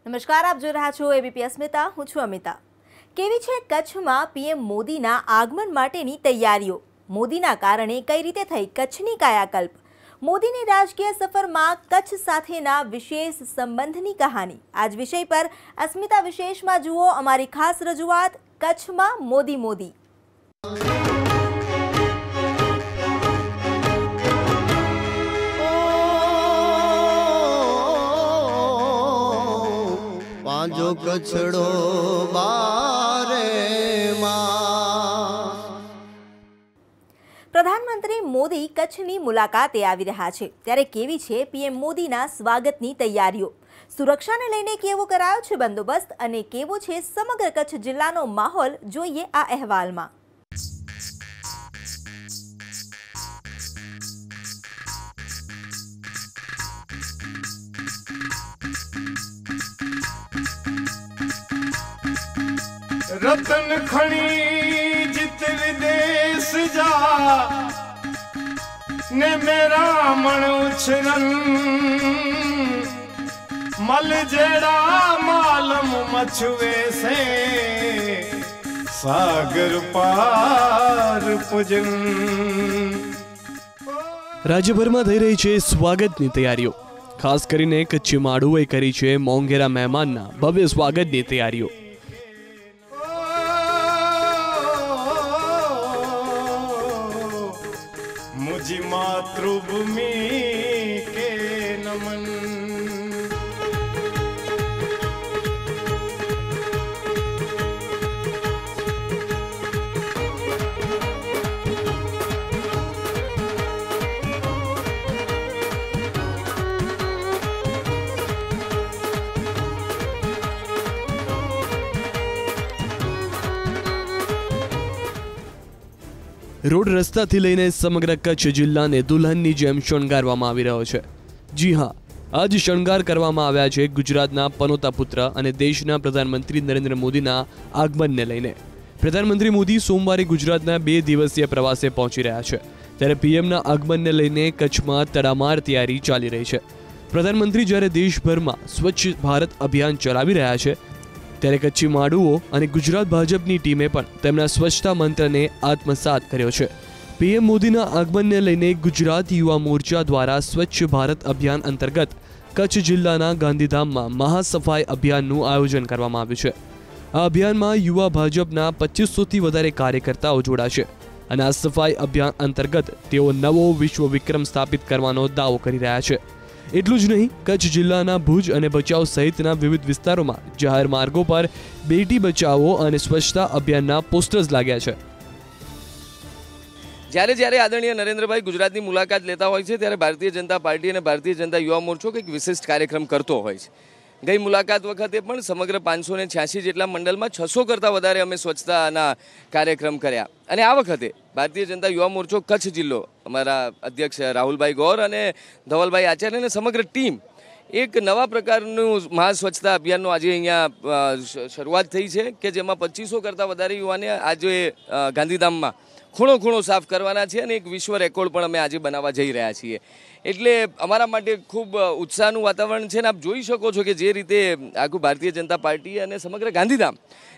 નમસ્કાર, આપ જોઈ રહ્યા છો એબીપી અસ્મિતા. હું છું અમિતા. કેવી છે કચ્છમાં પીએમ મોદીના આગમન માટેની તૈયારીઓ? મોદીના કારણે કઈ રીતે થઈ કચ્છની કાયાકલ્પ? મોદીની રાજકીય સફરમાં કચ્છ સાથેના વિશેષ સંબંધની કહાની. આજ વિષય પર અસ્મિતા વિશેષમાં જુઓ અમારી ખાસ રજૂઆત, કચ્છમાં મોદી મોદી. जो कछड़ो बारे પ્રધાનમંત્રી મોદી કચ્છની મુલાકાતે આવી રહ્યા છે, ત્યારે કેવી છે પીએમ મોદીના સ્વાગતની તૈયારીઓ? સુરક્ષાને લઈને કેવો કરાયો છે બંદોબસ્ત અને કેવો છે સમગ્ર કચ્છ જિલ્લાનો માહોલ? જોઈએ આ અહેવાલમાં. रतन खणी जित विदेश जा ने मेरा मण उछरन मल जेड़ा मालम मछुए से सागर पार पूजन. રાજ્યભરમાં થઈ રહી છે સ્વાગતની તૈયારીઓ. ખાસ કરીને કચ્છી માડુએ કરી છે મોંઘેરા મહેમાનના ભવ્ય સ્વાગતની તૈયારીઓ. मुझी मातृभूमि के नमन. રોડ રસ્તાથી લઈને સમગ્ર કચ્છ જિલ્લાને દુલ્હનની જેમ શણગારવામાં આવી રહ્યો છે. જી હા, આજ શણગાર કરવામાં આવ્યા છે ગુજરાતના પનોતા પુત્ર અને દેશના પ્રધાનમંત્રી નરેન્દ્ર મોદીના આગમનને લઈને. પ્રધાનમંત્રી મોદી સોમવારે ગુજરાતના 2 દિવસીય પ્રવાસે પહોંચી રહ્યા છે, ત્યારે પીએમના આગમનને લઈને કચ્છમાં તડામાર તૈયારી ચાલી રહી છે. પ્રધાનમંત્રી જ્યારે દેશભરમાં સ્વચ્છ ભારત અભિયાન ચલાવી રહ્યા છે, ત્યારે કચ્છી માડુઓ અને ગુજરાત ભાજપની ટીમે પણ તેમના સ્વચ્છતા મંત્રને આત્મસાત કર્યો છે. પીએમ મોદીના આગમનને લઈને ગુજરાત યુવા મોરચા દ્વારા સ્વચ્છ ભારત અભિયાન અંતર્ગત કચ્છ જિલ્લાના ગાંધીધામમાં મહાસફાઈ અભિયાનનું આયોજન કરવામાં આવ્યું છે. આ અભિયાનમાં યુવા ભાજપના 2500થી વધારે કાર્યકર્તાઓ જોડાશે અને આ સફાઈ અભિયાન અંતર્ગત તેઓ નવો વિશ્વ વિક્રમ સ્થાપિત કરવાનો દાવો કરી રહ્યા છે. એટલું જ નહીં, કચ્છ જિલ્લાના ભુજ અને ભચાઉ સહિતના વિવિધ વિસ્તારોમાં જાહેર માર્ગો પર બેટી બચાવો અને સ્વચ્છતા અભિયાનના પોસ્ટર્સ લાગ્યા છે. જ્યારે આદરણીય નરેન્દ્રભાઈ ગુજરાતની મુલાકાત લેતા હોય છે, ત્યારે ભારતીય જનતા પાર્ટી અને ભારતીય જનતા યુવા મોરચો કંઈક વિશિષ્ટ કાર્યક્રમ કરતો હોય છે. ગઈ મુલાકાત વખતે પણ સમગ્ર 586 જેટલા મંડળમાં 600 કરતાં વધારે અમે સ્વચ્છતાના કાર્યક્રમ કર્યા. અને આ વખતે ભારતીય જનતા યુવા મોરચો કચ્છ જિલ્લો, અમારા અધ્યક્ષ રાહુલભાઈ ગૌર અને ધવલભાઈ આચાર્ય અને સમગ્ર ટીમ એક નવા પ્રકારનું મહા સ્વચ્છતા અભિયાનનો આજે અહીંયા શરૂઆત થઈ છે, કે જેમાં 2500 કરતાં વધારે યુવાને આજે ગાંધીધામમાં ખૂણો સાફ કરવાના છે અને એક વિશ્વ રેકોર્ડ પણ અમે આજે બનાવવા જઈ રહ્યા છીએ. એટલે અમારા માટે ખૂબ ઉત્સાહનું વાતાવરણ છે ને આપ જોઈ શકો છો કે જે રીતે આખું ભારતીય જનતા પાર્ટી અને સમગ્ર ગાંધીધામ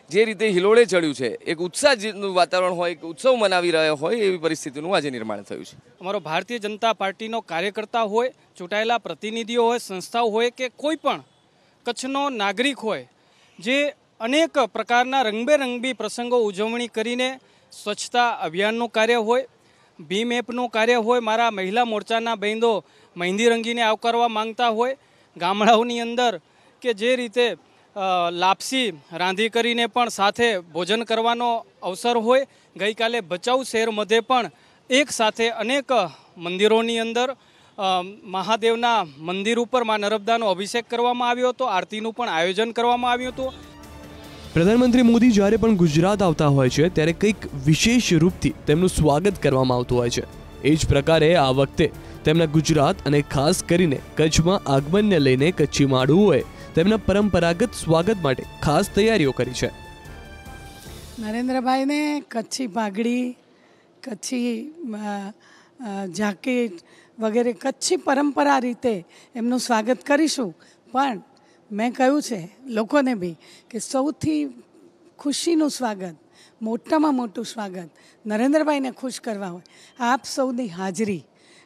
જે રીતે હિલોળે ચડ્યું છે, એક ઉત્સાહનું વાતાવરણ હોય, એક ઉત્સવ મનાવી રહ્યો હોય એવી પરિસ્થિતિનું આજે નિર્માણ થયું છે. અમારો ભારતીય જનતા પાર્ટીનો કાર્યકર્તા હોય, ચૂંટાયેલા પ્રતિનિધિઓ હોય, સંસ્થાઓ હોય કે કોઈ પણ કચ્છનો નાગરિક હોય, જે અનેક પ્રકારના રંગબેરંગી પ્રસંગો ઉજવણી કરીને સ્વચ્છતા અભિયાનનું કાર્ય હોય, ભીમ એપનું કાર્ય હોય, મારા મહિલા મોરચાના બહેનો મહેંદી રંગીને આવકારવા માંગતા હોય, ગામડાઓની અંદર કે જે રીતે લાપસી રાંધી કરીને પણ સાથે ભોજન કરવાનો અવસર હોય. ગઈકાલે ભચાઉ શહેર મધ્યે પણ એક સાથે અનેક મંદિરોની અંદર મહાદેવના મંદિર ઉપર મા નર્મદાનો અભિષેક કરવામાં આવ્યો હતો, આરતીનું પણ આયોજન કરવામાં આવ્યું હતું. પ્રધાનમંત્રી મોદી જ્યારે પણ ગુજરાત આવતા હોય છે, ત્યારે કંઈક વિશેષ રૂપથી તેમનું સ્વાગત કરવામાં આવતું હોય છે. એ જ પ્રકારે આ વખતે તેમના ગુજરાત અને ખાસ કરીને કચ્છમાં આગમનને લઈને કચ્છી માડુઓએ તેમના પરંપરાગત સ્વાગત માટે ખાસ તૈયારીઓ કરી છે. નરેન્દ્રભાઈને કચ્છી પાઘડી, કચ્છી જાકેટ વગેરે કચ્છી પરંપરા રીતે એમનું સ્વાગત કરીશું. પણ મેં કહ્યું છે લોકોને બી કે સૌથી ખુશીનું સ્વાગત, મોટામાં મોટું સ્વાગત નરેન્દ્રભાઈને ખુશ કરવા હોય આપ સૌની હાજરી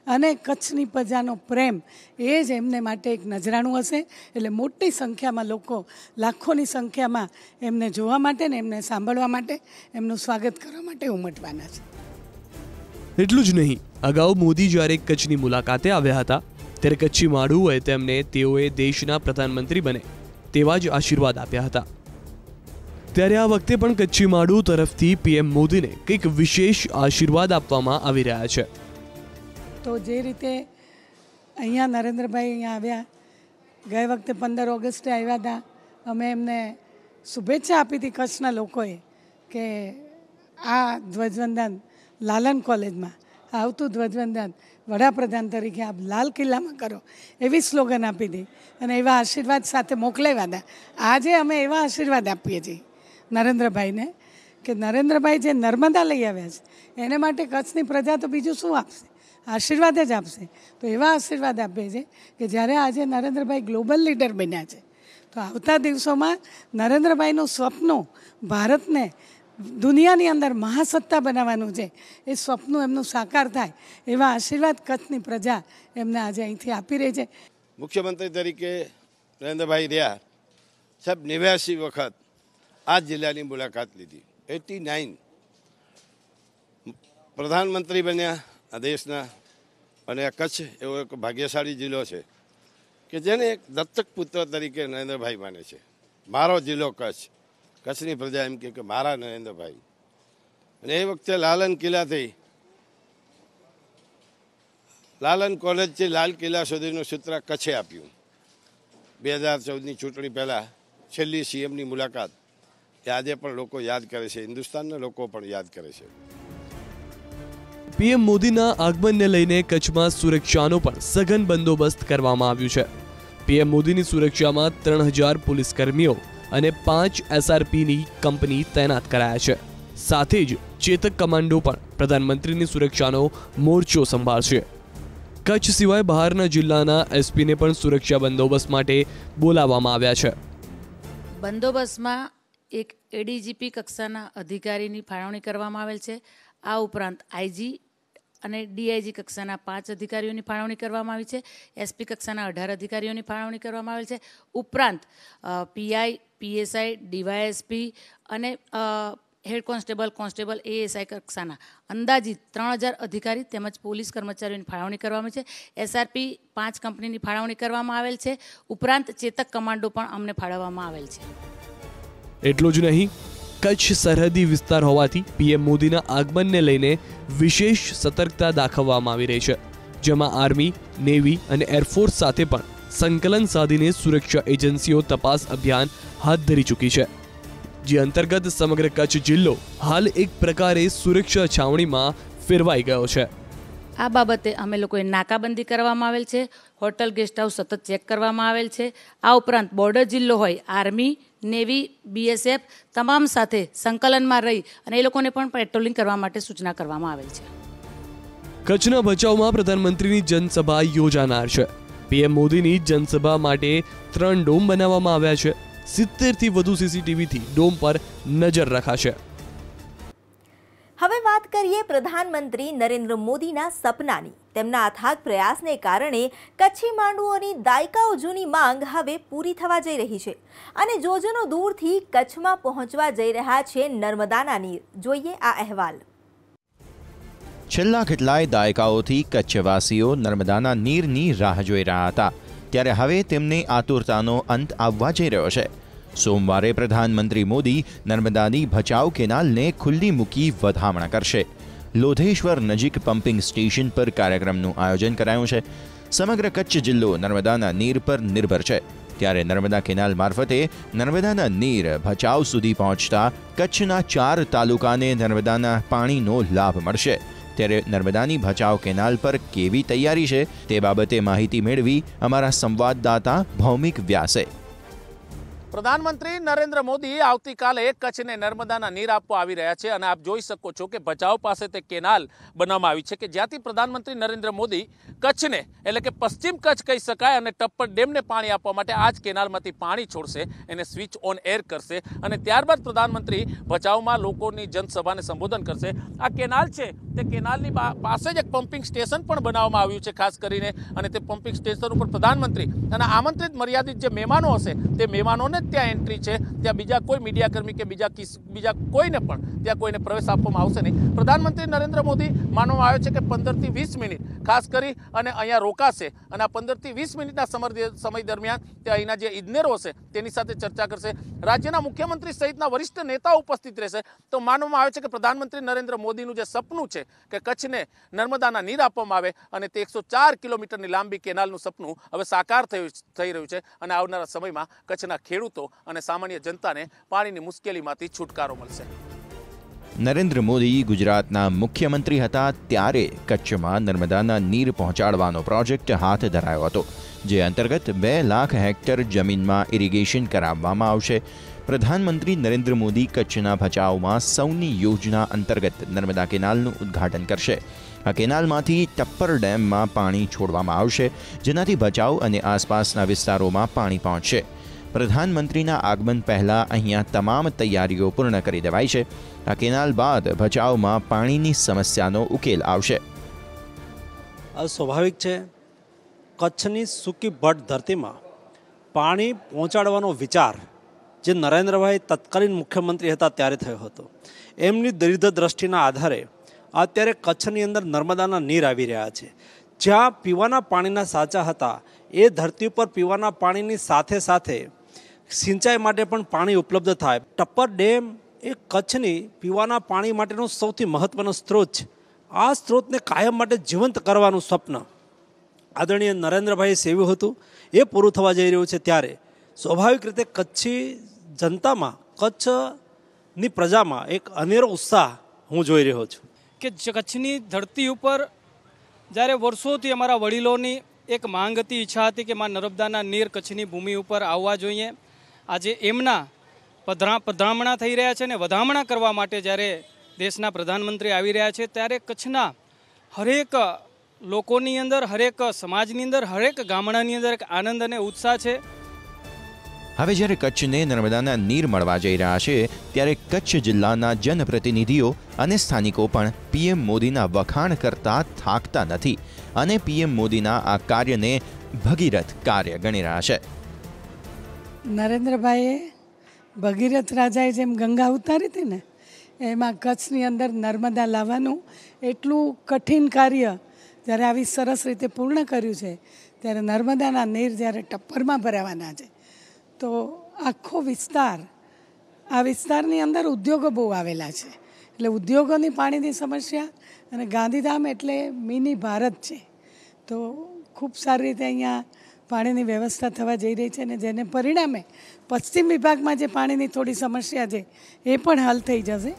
અને કચ્છની પ્રજાનો પ્રેમ એ જ એમને માટે એક નજરાણું હશે. એટલે મોટી સંખ્યામાં લોકો, લાખોની સંખ્યામાં એમને જોવા માટે ને એમને સાંભળવા માટે, એમનું સ્વાગત કરવા માટે ઉમટવાના છે. એટલું જ નહીં, અગાઉ મોદી જ્યારે કચ્છની મુલાકાતે આવ્યા હતા ત્યારે કચ્છી માડુઓએ તેમને તેઓએ દેશના પ્રધાનમંત્રી બને તેવા જ આશીર્વાદ આપ્યા હતા. ત્યારે આ વખતે પણ કચ્છી માડુ તરફથી પીએમ મોદીને કંઈક વિશેષ આશીર્વાદ આપવામાં આવી રહ્યા છે. તો જે રીતે અહીંયા નરેન્દ્રભાઈ અહીંયા આવ્યા, ગઈ વખતે 15 ઓગસ્ટે આવ્યા હતા, અમે એમને શુભેચ્છા આપી હતી કચ્છના લોકોએ કે આ ધ્વજવંદન લાલન કોલેજમાં આવતું ધ્વજવંદન વડાપ્રધાન તરીકે આપ લાલ કિલ્લામાં કરો એવી સ્લોગન આપી હતી અને એવા આશીર્વાદ સાથે મોકલાવ્યા હતા. આજે અમે એવા આશીર્વાદ આપીએ છીએ નરેન્દ્રભાઈને કે નરેન્દ્રભાઈ જે નર્મદા લઈ આવ્યા છે એને માટે કચ્છની પ્રજા તો બીજું શું આપશે, આશીર્વાદ જ આપશે. તો એવા આશીર્વાદ આપે છે કે જ્યારે આજે નરેન્દ્રભાઈ ગ્લોબલ લીડર બન્યા છે તો આવતા દિવસોમાં નરેન્દ્રભાઈનું સ્વપ્ન ભારતને દુનિયાની અંદર મહાસત્તા બનાવવાનું છે, એ સ્વપ્ન એમનું સાકાર થાય એવા આશીર્વાદ કચ્છની પ્રજા એમને આજે અહીંથી આપી રહી છે. મુખ્યમંત્રી તરીકે નરેન્દ્રભાઈ રહ્યા સાહેબ 89 વખત આ જિલ્લાની મુલાકાત લીધી. 89 પ્રધાનમંત્રી બન્યા આ દેશના, અને આ કચ્છ એવો એક ભાગ્યશાળી જિલ્લો છે કે જેને એક દત્તક પુત્ર તરીકે નરેન્દ્રભાઈ માને છે. મારો જિલ્લો કચ્છ, કચ્છની પ્રજા એમ કે મારા નરેન્દ્રભાઈ. અને એ વખતે લાલન કિલ્લાથી લાલન કોલેજથી લાલ કિલ્લા સુધીનું સૂત્ર કચ્છે આપ્યું. 2014ની ચૂંટણી પહેલાં છેલ્લી સીએમની મુલાકાત એ આજે પણ લોકો યાદ કરે છે, હિન્દુસ્તાનના લોકો પણ યાદ કરે છે. પીએમ મોદીના આગમનને લઈને કચ્છમાં સુરક્ષાનો પણ સઘન બંદોબસ્ત કરવામાં આવ્યું છે. પીએમ મોદીની સુરક્ષામાં 3000 પોલીસ કર્મીઓ અને 5 SRPની કંપની તૈનાત કરાયા છે. સાથે જ ચેતક કમાન્ડો પણ પ્રધાનમંત્રીની સુરક્ષાનો મોરચો સંભાળશે. કચ્છ સિવાય બહારના જિલ્લાના એસપીને પણ સુરક્ષા બંદોબસ્ત માટે બોલાવવામાં આવ્યા છે. બંદોબસ્તમાં એક એડીજીપી કક્ષાના અધિકારીની ફાળવણી કરવામાં આવેલ છે. આ ઉપરાંત આઈજી અને ડીઆઈજી કક્ષાના 5 અધિકારીઓની ફાળવણી કરવામાં આવી છે. એસપી કક્ષાના 18 અધિકારીઓની ફાળવણી કરવામાં આવેલ છે. ઉપરાંત પીઆઈ, પીએસઆઈ, ડીવાયએસપી અને હેડ કોન્સ્ટેબલ, એએસઆઈ કક્ષાના અંદાજિત 3000 અધિકારી તેમજ પોલીસ કર્મચારીઓની ફાળવણી કરવામાં છે. એસઆરપી 5 કંપનીની ફાળવણી કરવામાં આવેલ છે. ઉપરાંત ચેતક કમાન્ડો પણ અમને ફાળવવામાં આવેલ છે. એટલું જ નહીં, કચ્છ સરહદી વિસ્તાર હોવાથી પીએમ મોદીના આગમનને લઈને વિશેષ સતર્કતા દાખવવામાં આવી રહી છે, જેમાં આર્મી, નેવી અને એરફોર્સ સાથે પણ સંકલન સાધીને સુરક્ષા એજન્સીઓ તપાસ અભિયાન હાથ ધરી ચૂકી છે, જે અંતર્ગત સમગ્ર કચ્છ જિલ્લો હાલ એક પ્રકારે સુરક્ષા છાવણીમાં ફેરવાઈ ગયો છે. આ બાબતે અમે લોકોએ નાકાબંધી કરવામાં આવેલ છે. હોટલ, ગેસ્ટ હાઉસ સતત ચેક કરવામાં આવેલ છે. આ ઉપરાંત બોર્ડર જિલ્લો હોય, આર્મી, નેવી, બીએસએફ તમામ સાથે સંકલનમાં રહી અને એ લોકોને પણ પેટ્રોલિંગ કરવા માટે સૂચના કરવામાં આવેલ છે. કચ્છના ભચાઉમાં પ્રધાનમંત્રીની જનસભા યોજાનાર છે. પીએમ મોદીની જનસભા માટે 3 ડોમ બનાવવામાં આવ્યા છે. 70થી વધુ સીસીટીવીથી ડોમ પર નજર રખાશે. હવે વાત કરીએ પ્રધાનમંત્રી નરેન્દ્ર મોદીના સપનાની. તેમના અથાગ પ્રયાસને કારણે કચ્છી માંડુઓની દાયકાઓ જૂની માંગ હવે પૂરી થવા જઈ રહી છે અને જોજનો દૂરથી કચ્છમાં પહોંચવા જઈ રહ્યા છે નર્મદાના નીર. જોઈએ આ અહેવાલ. છેલ્લા કેટલાય દાયકાઓથી કચ્છવાસીઓ નર્મદાના નીરની રાહ જોઈ રહ્યા હતા, ત્યારે હવે તેમની આતુરતાનો અંત આવવા જઈ રહ્યો છે. સોમવારે પ્રધાનમંત્રી મોદી નર્મદાની ભચાઉ કેનાલને ખુલ્લી મૂકી વધામણા કરશે. લોધેશ્વર નજીક પમ્પિંગ સ્ટેશન પર કાર્યક્રમનું આયોજન કરાયું છે. સમગ્ર કચ્છ જિલ્લો નર્મદાના નીર પર નિર્ભર છે, ત્યારે નર્મદા કેનાલ મારફતે નર્મદાના નીર ભચાઉ સુધી પહોંચતા કચ્છના 4 તાલુકાને નર્મદાના પાણીનો લાભ મળશે. ત્યારે નર્મદાની ભચાઉ કેનાલ પર કેવી તૈયારી છે તે બાબતે માહિતી મેળવી અમારા સંવાદદાતા ભૌમિક વ્યાસે. પ્રધાનમંત્રી નરેન્દ્ર મોદી આવતીકાલે કચ્છને નર્મદાના નીર આપવા આવી રહ્યા છે અને આપ જોઈ શકો છો કે ભચાઉ પાસે તે કેનાલ બનાવવામાં આવી છે કે જ્યાંથી પ્રધાનમંત્રી નરેન્દ્ર મોદી કચ્છને એટલે કે પશ્ચિમ કચ્છ કહી શકાય અને ટપ્પર ડેમને પાણી આપવા માટે આ જ કેનાલમાંથી પાણી છોડશે, એને સ્વિચ ઓન એર કરશે અને ત્યારબાદ પ્રધાનમંત્રી ભચાઉમાં લોકોની જનસભાને સંબોધન કરશે. આ કેનાલ છે તે કેનાલની પાસે જ એક પમ્પિંગ સ્ટેશન પણ બનાવવામાં આવ્યું છે ખાસ કરીને, અને તે પમ્પિંગ સ્ટેશન ઉપર પ્રધાનમંત્રી અને આમંત્રિત મર્યાદિત જે મહેમાનો હશે તે મહેમાનોને ત્યાં એન્ટ્રી છે, ત્યાં બીજા કોઈ મીડિયાકર્મી કે બીજા કોઈને પણ ત્યાં કોઈને પ્રવેશ આપવામાં આવશે નહીં. પ્રધાનમંત્રી નરેન્દ્ર મોદી માનવામાં આવે છે કે 15 થી 20 મિનિટ ખાસ કરી અને અહીંયા રોકાશે અને આ 15 થી 20 મિનિટના સમય દરમિયાન ત્યાં અહીંના જે ઇજનેરો હશે તેની સાથે ચર્ચા કરશે. રાજ્યના મુખ્યમંત્રી સહિતના વરિષ્ઠ નેતાઓ ઉપસ્થિત રહેશે. તો માનવામાં આવે છે કે પ્રધાનમંત્રી નરેન્દ્ર મોદીનું જે સપનું છે કે કચ્છને નર્મદાના નીર આપવામાં આવે અને તે 104 કિલોમીટરની લાંબી કેનાલનું સપનું હવે સાકાર થઈ રહ્યું છે અને આવનારા સમયમાં કચ્છના ખેડૂતો અને સામાન્ય જનતાને પાણીની મુશ્કેલીમાંથી છુટકારો મળશે. નરેન્દ્ર મોદી ગુજરાતના મુખ્યમંત્રી હતા ત્યારે કચ્છમાં નર્મદાના નીર પહોંચાડવાનો પ્રોજેક્ટ હાથ ધરાયો હતો, જે અંતર્ગત 2 લાખ હેક્ટર જમીનમાં ઇરિગેશન કરાવવામાં આવશે. પ્રધાનમંત્રી નરેન્દ્ર મોદી કચ્છના ભચાઉમાં સૌની યોજના અંતર્ગત નર્મદા કેનાલનું ઉદ્ઘાટન કરશે. આ કેનાલમાંથી ટપ્પર ડેમમાં પાણી છોડવામાં આવશે, જેનાથી ભચાઉ અને આસપાસના વિસ્તારોમાં પાણી પહોંચશે. પ્રધાનમંત્રીના આગમન પહેલા અહીંયા તમામ તૈયારીઓ પૂર્ણ કરી દેવાઈ છે. આ કેનાલ બાદ ભચાઉમાં પાણીની સમસ્યાનો ઉકેલ આવશે. આ સ્વાભાવિક છે, કચ્છની સૂકી ભટ્ટ ધરતીમાં પાણી પહોંચાડવાનો વિચાર જે નરેન્દ્રભાઈ તત્કાલીન મુખ્યમંત્રી હતા ત્યારે થયો હતો. એમની દીર્ઘ દ્રષ્ટિના આધારે અત્યારે કચ્છની અંદર નર્મદાના નીર આવી રહ્યા છે. જ્યાં પીવાના પાણીના સાચા હતા એ ધરતી ઉપર પીવાના પાણીની સાથે સાથે સિંચાઈ માટે પણ પાણી ઉપલબ્ધ થાય. ટપ્પર ડેમ એ કચ્છની પીવાના પાણી માટેનો સૌથી મહત્ત્વનો સ્ત્રોત છે. આ સ્ત્રોતને કાયમ માટે જીવંત કરવાનું સ્વપ્ન આદરણીય નરેન્દ્રભાઈએ સેવ્યું હતું, એ પૂરું થવા જઈ રહ્યું છે. ત્યારે સ્વાભાવિક રીતે કચ્છી જનતામાં, કચ્છની પ્રજામાં એક અનેરો ઉત્સાહ હું જોઈ રહ્યો છું કે કચ્છની ધરતી ઉપર જ્યારે વર્ષોથી અમારા વડીલોની એક માંગ હતી, ઈચ્છા હતી કે માં નર્મદાના નીર કચ્છની ભૂમિ ઉપર આવવા જોઈએ. આજે એમના પધરામણા થઈ રહ્યા છે અને વધામણા કરવા માટે જ્યારે દેશના પ્રધાનમંત્રી આવી રહ્યા છે ત્યારે કચ્છના હરેક લોકોની અંદર, હરેક સમાજની અંદર, હરેક ગામડાની અંદર એક આનંદ અને ઉત્સાહ છે. હવે જ્યારે કચ્છને નર્મદાના નીર મળવા જઈ રહ્યા છે ત્યારે કચ્છ જિલ્લાના જનપ્રતિનિધિઓ અને સ્થાનિકો પણ પીએમ મોદીના વખાણ કરતા થાકતા નથી અને પીએમ મોદીના આ કાર્યને ભગીરથ કાર્ય ગણી રહ્યા છે. નરેન્દ્રભાઈએ ભગીરથ રાજાએ જેમ ગંગા ઉતારી હતી ને, એમાં કચ્છની અંદર નર્મદા લાવવાનું એટલું કઠિન કાર્ય જ્યારે આવી સરસ રીતે પૂર્ણ કર્યું છે, ત્યારે નર્મદાના નીર જ્યારે ટપ્પરમાં ભરાવાના છે તો આખો વિસ્તાર, આ વિસ્તારની અંદર ઉદ્યોગો બહુ આવેલા છે, એટલે ઉદ્યોગોની પાણીની સમસ્યા અને ગાંધીધામ એટલે મિની ભારત છે. તો ખૂબ સારી રીતે અહીંયા પાણીની વ્યવસ્થા થવા જઈ રહી છે અને જેને પરિણામે પશ્ચિમ વિભાગમાં જે પાણીની થોડી સમસ્યા છે એ પણ હલ થઈ જશે.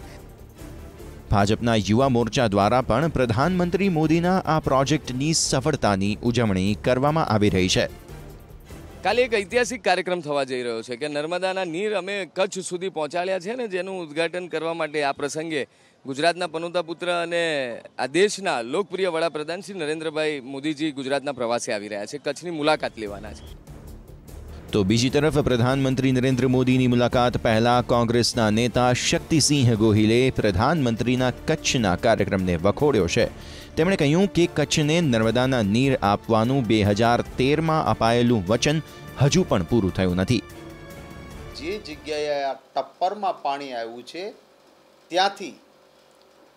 ભાજપના યુવા મોરચા દ્વારા પણ પ્રધાનમંત્રી મોદીના આ પ્રોજેક્ટની સફળતાની ઉજવણી કરવામાં આવી રહી છે. કાલે એક ઐતિહાસિક કાર્યક્રમ થવા જઈ રહ્યો છે કે નર્મદાના નીર અમે કચ્છ સુધી પહોંચાડ્યા છે ને જેનું ઉદ્ઘાટન કરવા માટે આ પ્રસંગે ગુજરાતના પનોતા પુત્ર અને આ દેશના લોકપ્રિય વડાપ્રધાન શ્રી નરેન્દ્રભાઈ મોદીજી ગુજરાતના પ્રવાસે આવી રહ્યા છે, કચ્છની મુલાકાત લેવાના છે. તો બીજી તરફ પ્રધાનમંત્રી નરેન્દ્ર મોદીની મુલાકાત પહેલા કોંગ્રેસના નેતા શક્તિસિંહ ગોહિલે પ્રધાનમંત્રીના કચ્છના કાર્યક્રમને વખોડ્યો છે. તેમણે કહ્યું કે કચ્છને નર્મદાના નીર આપવાનું 2013માં અપાયેલું વચન હજુ પણ પૂરું થયું નથી. જે જગ્યાએ આ ટપ્પરમાં પાણી આવ્યું છે ત્યાંથી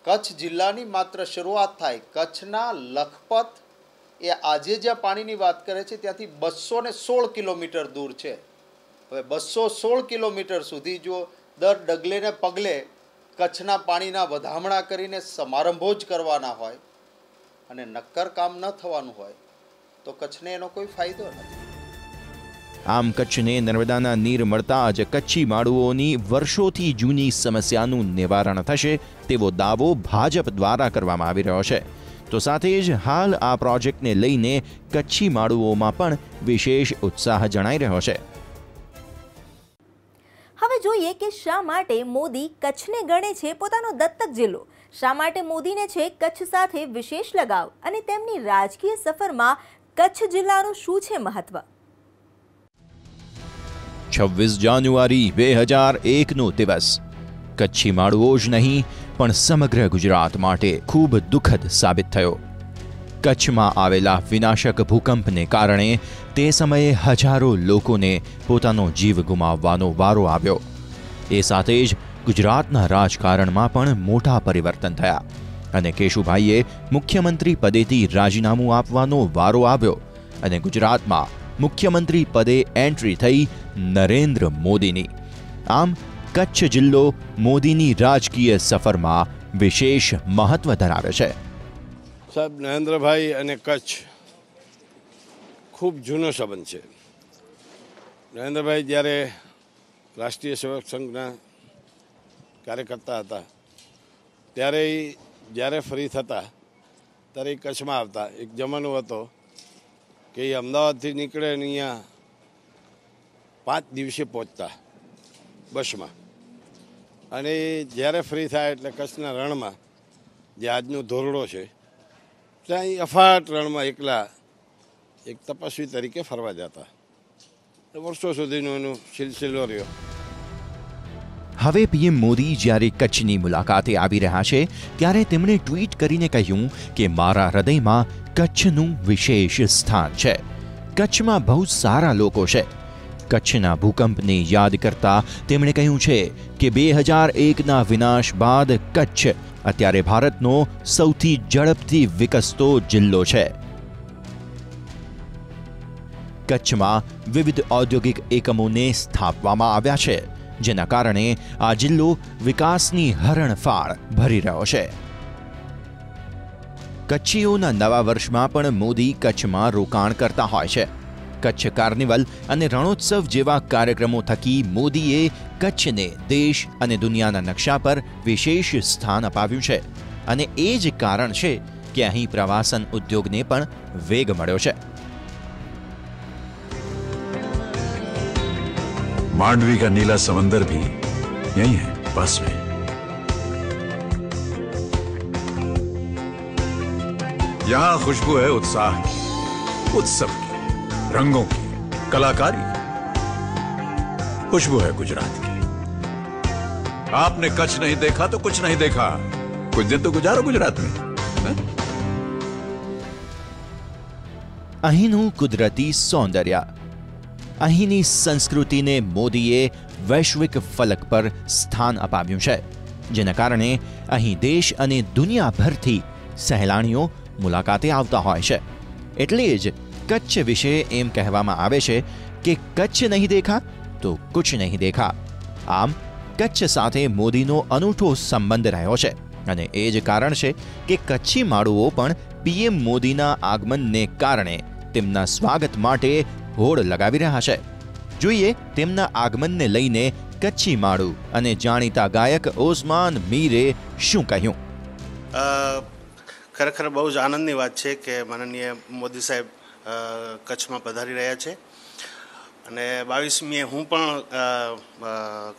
કચ્છ જિલ્લાની માત્ર શરૂઆત થાય. કચ્છના લખપત એ આજે જ્યાં પાણીની વાત કરે છે ત્યાંથી 216 કિલોમીટર દૂર છે. હવે 216 કિલોમીટર સુધી જો દર ડગલે ને પગલે કચ્છના પાણીના વધામણા કરીને સમારંભો જ કરવાના હોય અને નક્કર કામ ન થવાનું હોય તો કચ્છને એનો કોઈ ફાયદો નથી. આમ કચ્છને નર્મદાના નીર મળતા જ કચ્છી માળુઓની વર્ષોથી જૂની સમસ્યાનું નિવારણ થશે તેવો દાવો ભાજપ દ્વારા કરવામાં આવી રહ્યો છે. તો સાથે જ હાલ આ પ્રોજેક્ટને લઈને કચ્છી માળુઓમાં પણ વિશેષ ઉત્સાહ જણાઈ રહ્યો છે. જોઈએ કે શા માટે મોદી કચ્છને ગણે છે પોતાનો દત્તક જિલ્લો, શા માટે મોદીને છે કચ્છ સાથે વિશેષ લગાવ અને તેમની રાજકીય સફરમાં કચ્છ જિલ્લાનું શું છે મહત્વ. 26 જાન્યુઆરી 2001નો દિવસ કચ્છી માળવો જ નહીં પણ સમગ્ર ગુજરાત માટે ખૂબ દુઃખદ સાબિત થયો. કચ્છમાં આવેલા વિનાશક ભૂકંપને કારણે તે સમયે હજારો લોકોને પોતાનો જીવ ગુમાવવાનો વારો આવ્યો. એ સાથે જ ગુજરાતના રાજકારણમાં પણ મોટા પરિવર્તન થયા અને કેશુભાઈએ મુખ્યમંત્રી પદેથી રાજીનામું આપવાનો વારો આવ્યો અને ગુજરાતમાં મુખ્યમંત્રી પદે એન્ટ્રી થઈ નરેન્દ્ર મોદીની. આમ કચ્છ જિલ્લો મોદીની રાજકીય સફરમાં વિશેષ મહત્વ ધરાવે છે. સાહેબ, નરેન્દ્રભાઈ અને કચ્છ ખૂબ જૂનો સંબંધ છે. નરેન્દ્રભાઈ જ્યારે રાષ્ટ્રીય સેવક સંઘના કાર્યકર્તા હતા ત્યારે જ્યારે ફ્રી થતા ત્યારે એ કચ્છમાં આવતા. એક જમાનો હતો કે એ અમદાવાદથી નીકળે અને અહીંયા 5 દિવસે પહોંચતા બસમાં, અને જ્યારે ફ્રી થાય એટલે કચ્છના રણમાં જે આજનો ધોરડો છે ત્યાં અફાટ રણમાં એકલા એક તપસ્વી તરીકે ફરવા જતા. વર્ષો સુધીનો એનો સિલસિલો રહ્યો. હવે પીએમ મોદી જ્યારે કચ્છની મુલાકાતે આવી રહ્યા છે ત્યારે તેમણે ટ્વીટ કરીને કહ્યું કે મારા હૃદયમાં કચ્છનું વિશેષ સ્થાન છે. કચ્છમાં બહુ સારા લોકો છે. કચ્છના ભૂકંપને યાદ કરતા તેમણે કહ્યું છે કે 2001ના વિનાશ બાદ કચ્છ અત્યારે ભારતનો સૌથી ઝડપથી વિકસતો જિલ્લો છે. કચ્છમાં વિવિધ ઔદ્યોગિક એકમોને સ્થાપવામાં આવ્યા છે, જેના કારણે આ જિલ્લો વિકાસની હરણફાળ ભરી રહ્યો છે. કચ્છીઓના નવા વર્ષમાં પણ મોદી કચ્છમાં રોકાણ કરતા હોય છે. કચ્છ કાર્નિવલ અને રણોત્સવ જેવા કાર્યક્રમો થકી મોદીએ કચ્છને દેશ અને દુનિયાના નકશા પર વિશેષ સ્થાન અપાવ્યું છે અને એ જ કારણ છે કે અહીં પ્રવાસન ઉદ્યોગને પણ વેગ મળ્યો છે. मांडवी का नीला समंदर भी यही है पास में. यहां खुशबू है उत्साह की, उत्सव की, रंगों की, कलाकारी की. खुशबू है गुजरात की. आपने कच्छ नहीं देखा तो कुछ नहीं देखा. कुछ दिन तो गुजारो गुजरात में. અહીંનું કુદરતી સૌંદર્ય, અહીંની સંસ્કૃતિને મોદીએ વૈશ્વિક ફલક પર સ્થાન અપાવ્યું છે, જેના કારણે અહીં દેશ અને દુનિયાભરથી સહેલાણીઓ મુલાકાતે આવતા હોય છે. એટલે જ કચ્છ વિશે એમ કહેવામાં આવે છે કે કચ્છ નહીં દેખા તો કુછ નહીં દેખા. આમ કચ્છ સાથે મોદીનો અનૂઠો સંબંધ રહ્યો છે અને એ જ કારણ છે કે કચ્છી માળુઓ પણ પીએમ મોદીના આગમનને કારણે તેમના સ્વાગત માટે હોડ લગાવી રહ્યા છે. જોઈએ તેમના આગમનને લઈને કચ્છી માળુ અને જાણીતા ગાયક ઓસમાન મીરે શું કહ્યું. ખરેખર બહુ જ આનંદની વાત છે કે માનનીય મોદી સાહેબ કચ્છમાં પધારી રહ્યા છે અને 22મીએ હું પણ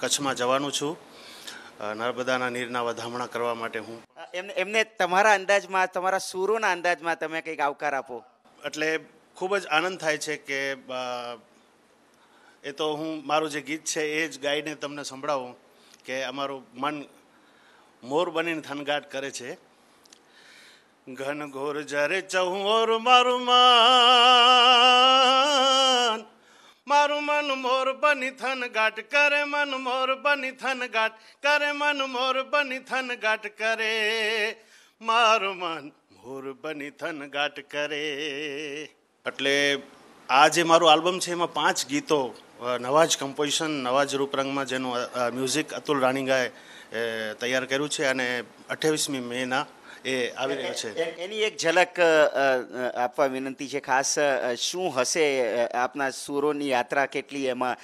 કચ્છમાં જવાનું છું નર્મદાના નીરના વધામણા કરવા માટે. હું એમને તમારા અંદાજમાં, તમારા સૂરોના અંદાજમાં તમે કંઈક આવકાર આપો. એટલે ખૂબ જ આનંદ થાય છે કે એ તો હું મારું જે ગીત છે એ જ ગાઈને તમને સંભળાવું કે અમારું મન મોર બનીને થનગાટ કરે છે. ઘન ઘોર જરે ચહુર મારું મન મોર બની થનગાટ કરે, મન મોર બની થનગાટ કરે, મન મોર બની થનગાટ કરે, મારું મન મોર બની થનગાટ કરે. એટલે આ જે મારું આલ્બમ છે એમાં 5 ગીતો નવા જ કમ્પોઝિશન, નવા જ રૂપરંગમાં જેનું મ્યુઝિક અતુલ રાણીગાએ તૈયાર કર્યું છે અને 28મી મેના એ આવી રહ્યો છે. એની એક ઝલક આપવા વિનંતી છે. ખાસ શું હશે આપના સૂરોની યાત્રા કેટલી, એમાં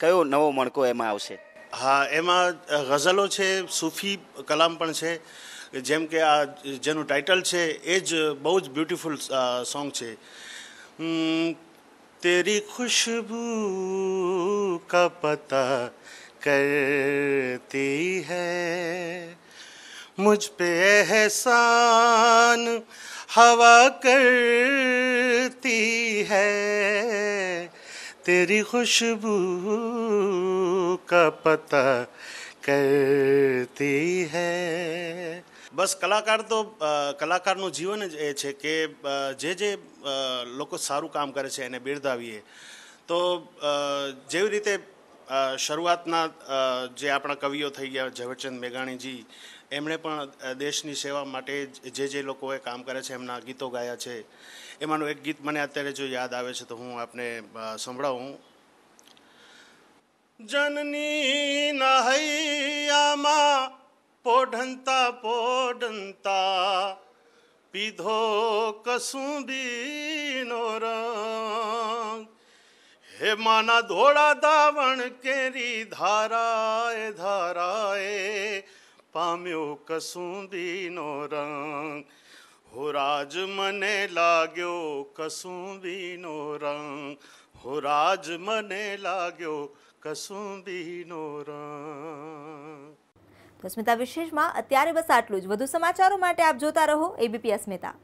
કયો નવો મણકો એમાં આવશે? હા, એમાં ગઝલો છે, સૂફી કલામ પણ છે. જેમ કે આ જેનું ટાઇટલ છે એ જ બહુ જ બ્યુટિફુલ સોંગ છે. तेरी खुशबू का पता करती है, मुझ पे एहसान हवा करती है, तेरी खुशबू का पता करती है। બસ કલાકારનું જીવન જ એ છે કે જે લોકો સારું કામ કરે છે એને બિરદાવીએ. તો જેવી રીતે શરૂઆતના જે આપણા કવિઓ થઈ ગયા ઝવેરચંદ મેઘાણીજી, એમણે પણ દેશની સેવા માટે જે લોકોએ કામ કરે છે એમના ગીતો ગાયા છે. એમાંનું એક ગીત મને અત્યારે જો યાદ આવે છે તો હું આપને સંભળાવું. જનની નહૈયામાં પોઢંતા પોઢંતા પીધો કસુંબીનો રંગ, હે માના ધોળા દાવણ કેરી ધારાએ ધારાએ પામ્યો કસુંબીનો રંગ, હો રાજ મને લાગ્યો કસુંબીનો રંગ, હો રાજ મને લાગ્યો કસુંબીનો રંગ. તો અસ્મિતા વિશેષમાં અત્યારે બસ આટલું જ. વધુ સમાચારો માટે આપ જોતા રહો એબીપી અસ્મિતા.